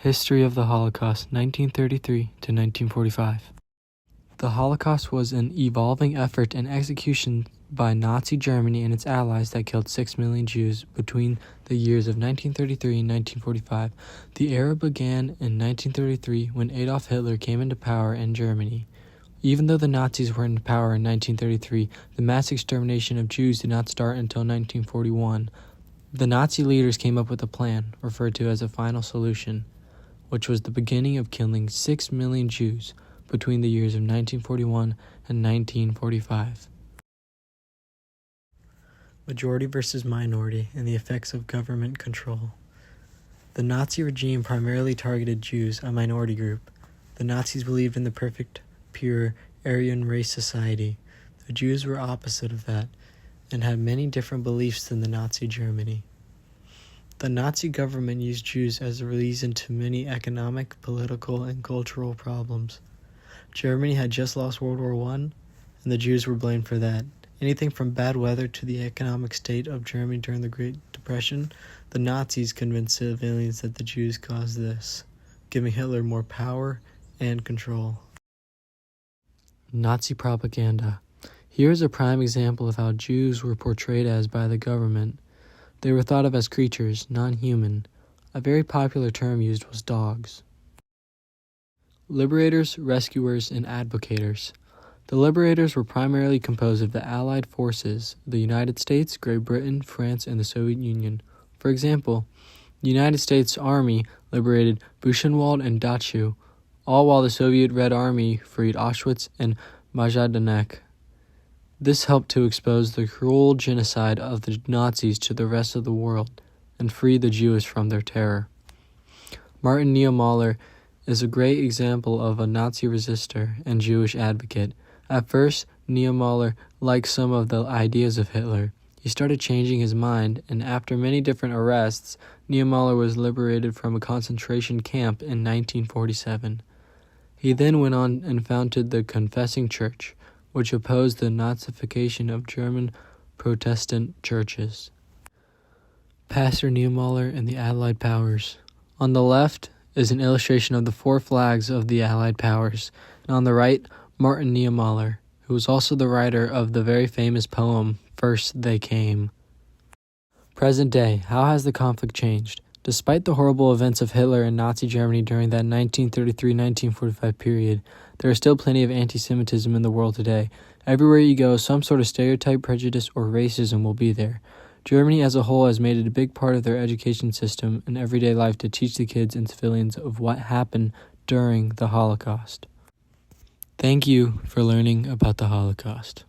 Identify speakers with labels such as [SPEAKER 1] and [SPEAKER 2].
[SPEAKER 1] History of the Holocaust, 1933 to 1945. The Holocaust was an evolving effort and execution by Nazi Germany and its allies that killed 6 million Jews between the years of 1933 and 1945. The era began in 1933 when Adolf Hitler came into power in Germany. Even though the Nazis were in power in 1933, the mass extermination of Jews did not start until 1941. The Nazi leaders came up with a plan, referred to as a final solution, which was the beginning of killing 6 million Jews between the years of 1941 and 1945. Majority versus minority and the effects of government control. The Nazi regime primarily targeted Jews, a minority group. The Nazis believed in the perfect, pure, Aryan race society. The Jews were opposite of that and had many different beliefs than the Nazi Germany. The Nazi government used Jews as a reason to many economic, political, and cultural problems. Germany had just lost World War I, and the Jews were blamed for that. Anything from bad weather to the economic state of Germany during the Great Depression, the Nazis convinced civilians that the Jews caused this, giving Hitler more power and control. Nazi propaganda. Here is a prime example of how Jews were portrayed as by the government. They were thought of as creatures, non-human. A very popular term used was dogs. Liberators, rescuers, and advocators. The liberators were primarily composed of the Allied forces, the United States, Great Britain, France, and the Soviet Union. For example, the United States Army liberated Buchenwald and Dachau, all while the Soviet Red Army freed Auschwitz and Majdanek. This helped to expose the cruel genocide of the Nazis to the rest of the world and free the Jews from their terror. Martin Niemöller is a great example of a Nazi resistor and Jewish advocate. At first, Niemöller liked some of the ideas of Hitler. He started changing his mind, and after many different arrests, Niemöller was liberated from a concentration camp in 1947. He then went on and founded the Confessing Church, which opposed the Nazification of German Protestant churches. Pastor Niemöller and the Allied Powers. On the left is an illustration of the 4 flags of the Allied Powers, and on the right, Martin Niemöller, who was also the writer of the very famous poem, First They Came. Present day, how has the conflict changed? Despite the horrible events of Hitler and Nazi Germany during that 1933-1945 period, there is still plenty of anti-Semitism in the world today. Everywhere you go, some sort of stereotype, prejudice, or racism will be there. Germany as a whole has made it a big part of their education system and everyday life to teach the kids and civilians of what happened during the Holocaust. Thank you for learning about the Holocaust.